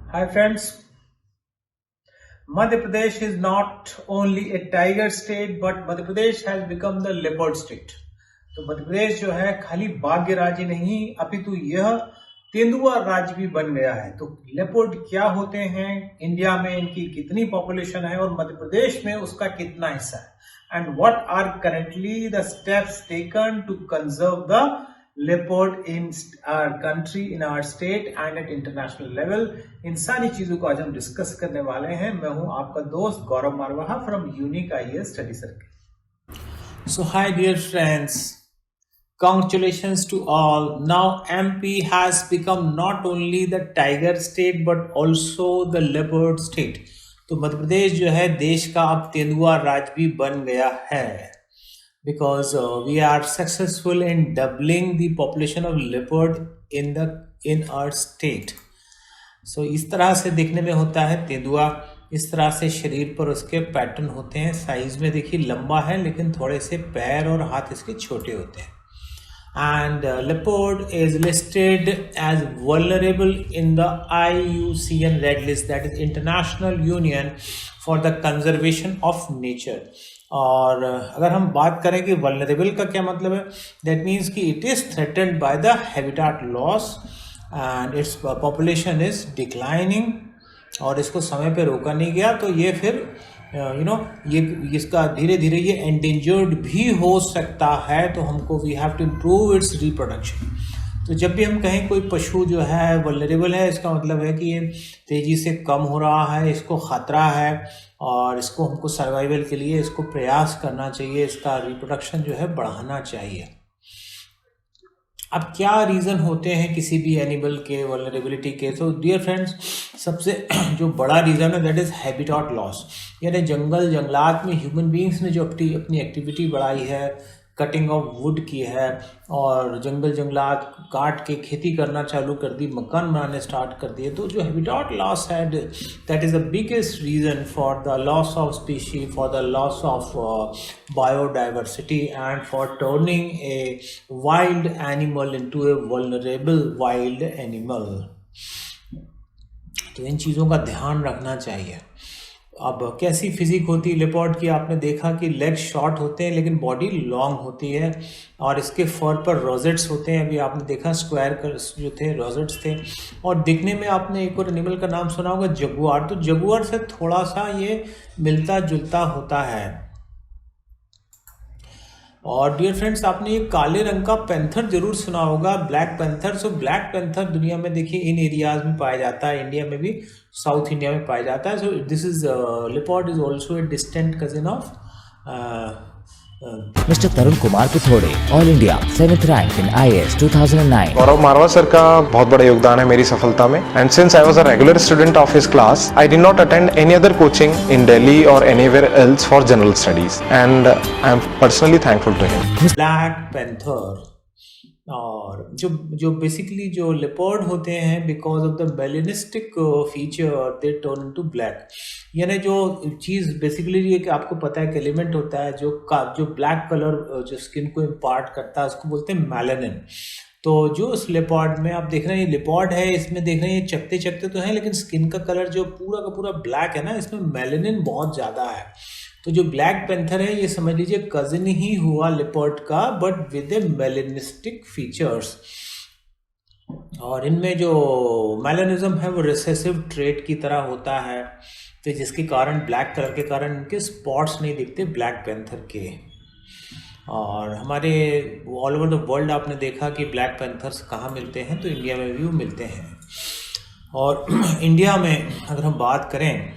Hi friends, Madhya Pradesh is not only a tiger state but Madhya Pradesh has become the leopard state. तो मध्य प्रदेश जो है खाली भाग्य राज्य नहीं अपितु यह तेंदुआ राज्य भी बन गया है। तो लेपर्ड क्या होते हैं, इंडिया में इनकी कितनी पॉपुलेशन है और मध्य प्रदेश में उसका कितना हिस्सा है, and what are currently the steps taken to conserve the leopard in our country, in our state and at international level। इन सारी चीजों को आज हम डिस्कस करने वाले हैं। मैं हूं आपका दोस्त Gaurav Marwaha from unique IAS study circle. So hi dear friends, congratulations to all. Now MP has become not only the tiger state but also the leopard state। तो मध्य प्रदेश जो है देश का अब तेंदुआ राज्य भी बन गया है, because we are successful in doubling the population of leopard in our state। So इस तरह से दिखने में होता है तेंदुआ। इस तरह से शरीर पर उसके पैटर्न होते हैं। साइज में देखिए लंबा है, लेकिन थोड़े से पैर और हाथ इसके छोटे होते हैं। And leopard is listed as vulnerable in the IUCN Red List, that is International Union for the Conservation of Nature। और अगर हम बात करें कि वल्नरेबल का क्या मतलब है, दैट मीन्स कि it is threatened by the habitat loss and its population is declining, और इसको समय पे रोका नहीं गया तो ये फिर ये इसका धीरे धीरे ये एंडेंजर्ड भी हो सकता है। तो हमको we have to improve its reproduction. तो जब भी हम कहें कोई पशु जो है वल्नरेबल है, इसका मतलब है कि ये तेज़ी से कम हो रहा है, इसको ख़तरा है और इसको हमको सर्वाइवल के लिए इसको प्रयास करना चाहिए, इसका रिप्रोडक्शन जो है बढ़ाना चाहिए। अब क्या रीज़न होते हैं किसी भी एनिमल के वल्नरेबिलिटी के? तो डियर फ्रेंड्स, सबसे जो बड़ा रीज़न है दैट इज़ हैबिटाट लॉस, यानी जंगलात में ह्यूमन बींग्स ने जो अपनी एक्टिविटी बढ़ाई है, कटिंग ऑफ वुड की है और जंगलात काट के खेती करना चालू कर दी, मकान बनाने स्टार्ट कर दिए। तो जो हैबिटाट लॉस है that is the biggest reason for the loss of species, for the loss of biodiversity and for turning a wild animal into A vulnerable wild animal. तो इन चीज़ों का ध्यान रखना चाहिए। अब कैसी फिजिक होती है लेपर्ड की? आपने देखा कि लेग शॉर्ट होते हैं लेकिन बॉडी लॉन्ग होती है और इसके फर पर रोजेट्स होते हैं। अभी आपने देखा स्क्वायर कर जो थे रोजेट्स थे। और दिखने में आपने एक और एनिमल का नाम सुना होगा जगुआर। तो जगुआर से थोड़ा सा ये मिलता जुलता होता है। और डियर फ्रेंड्स, आपने ये काले रंग का पैंथर जरूर सुना होगा, black panther. So black panther दुनिया में देखिए इन एरियाज में पाया जाता है, इंडिया में भी, साउथ इंडिया में पाया जाता है। So this is leopard is also a distant cousin of mister Tarun Kumar Pithode, all India 7th rank in IAS 2009। Gaurav Marwa sir का बहुत बड़ा योगदान है मेरी सफलता में, and since I was a regular student of his class, I did not attend any other coaching in Delhi और anywhere else for general studies, and I am personally thankful to him. Black panther और जो basically जो leopard होते हैं, because of the melanistic feature they turn into black. यानी जो चीज़ basically ये कि आपको पता है कि एलिमेंट होता है जो ब्लैक कलर जो स्किन को इम्पार्ट करता है, उसको बोलते हैं मेलानिन। तो जो इस लेपर्ड में आप देख रहे हैं, ये लेपर्ड है, इसमें देख रहे हैं ये चकते तो हैं, लेकिन स्किन का कलर जो पूरा का पूरा ब्लैक है ना, इसमें मेलानिन बहुत ज़्यादा है। तो जो ब्लैक पैंथर है ये समझ लीजिए कजिन ही हुआ लेपर्ड का, but with A melanistic features. और इनमें जो मेलानिज्म है वो रिसेसिव ट्रेट की तरह होता है, तो जिसके कारण ब्लैक कलर के कारण इनके स्पॉट्स नहीं दिखते ब्लैक पैंथर के। और हमारे ऑल ओवर द वर्ल्ड आपने देखा कि ब्लैक पैंथर्स कहाँ मिलते हैं, तो इंडिया में भी मिलते हैं। और इंडिया में अगर हम बात करें,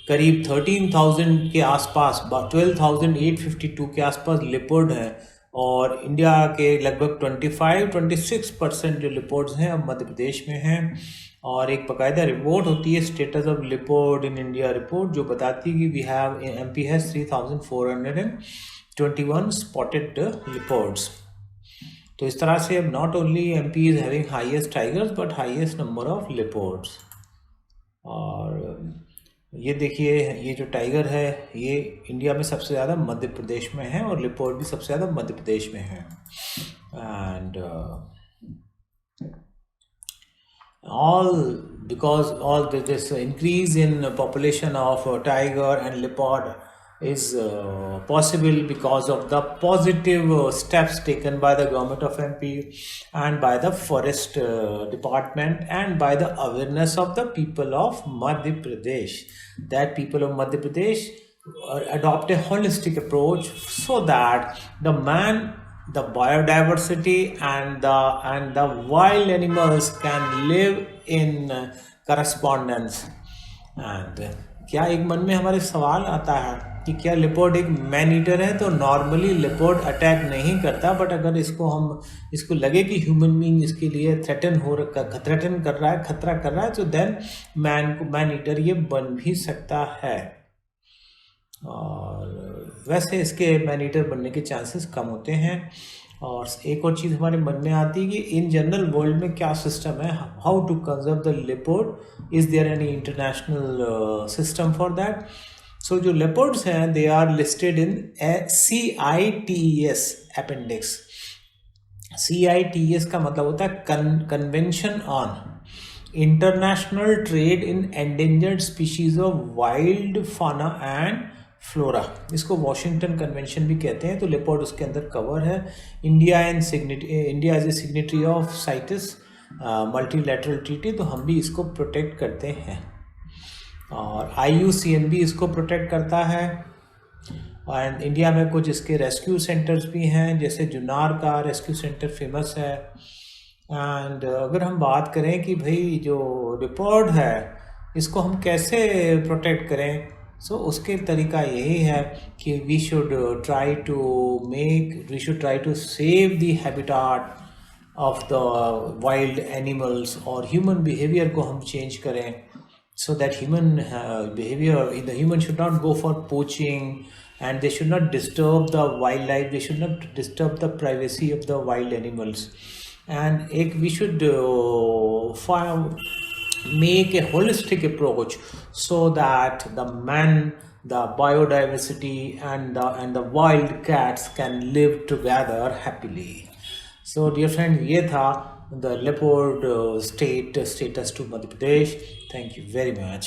करीब 13,000 के आसपास, 12,852 के आसपास लेपर्ड हैं। और इंडिया के लगभग 25-26% जो लेपर्ड्स हैं अब मध्य प्रदेश में हैं। और एक बाकायदा रिपोर्ट होती है status of leopard in India report, जो बताती है कि we have MP has 3,421 spotted leopards. तो इस तरह से अब not only MP is having highest tigers but highest number of leopards. और ये देखिए, ये जो टाइगर है ये इंडिया में सबसे ज़्यादा मध्य प्रदेश में है और लेपर्ड भी सबसे ज़्यादा मध्य प्रदेश में है। And all because all this increase in population of tiger and leopard is possible because of the positive steps taken by the government of MP and by the forest department and by the awareness of the people of Madhya Pradesh, that people of Madhya Pradesh adopt a holistic approach so that the biodiversity and the wild animals can live in correspondence. And क्या एक मन में हमारे सवाल आता है कि क्या लेपर्ड एक मैन ईटर है? तो नॉर्मली लेपर्ड अटैक नहीं करता, बट अगर इसको लगे कि ह्यूमन बीइंग इसके लिए थ्रेटन कर रहा है, खतरा कर रहा है, तो देन मैन ईटर ये बन भी सकता है। और वैसे इसके मैन ईटर बनने के चांसेस कम होते हैं। और एक और चीज़ हमारे मन में आती है कि इन जनरल वर्ल्ड में क्या सिस्टम है, how to conserve the leopard, is there any international system for that? So जो लेपर्ड्स हैं they are listed in CITES appendix. CITES का मतलब होता है convention on international trade in endangered species of wild fauna and flora. इसको Washington convention भी कहते हैं। तो लेपर्ड उसके अंदर कवर है। India as a signatory of CITES multilateral treaty, तो हम भी इसको प्रोटेक्ट करते हैं। और IUCN भी इसको प्रोटेक्ट करता है। एंड इंडिया में कुछ इसके रेस्क्यू सेंटर्स भी हैं, जैसे जुन्नार का रेस्क्यू सेंटर फेमस है। एंड अगर हम बात करें कि भाई जो लेपर्ड है इसको हम कैसे प्रोटेक्ट करें, सो उसके तरीका यही है कि we should try to save the habitat of the wild animals, और ह्यूमन बिहेवियर को हम चेंज करें so that the human should not go for poaching, and they should not disturb the wildlife, they should not disturb the privacy of the wild animals. And we should make a holistic approach so that the biodiversity and the wild cats can live together happily. So dear friend, ये था the leopard status to Madhya Pradesh. Thank you very much.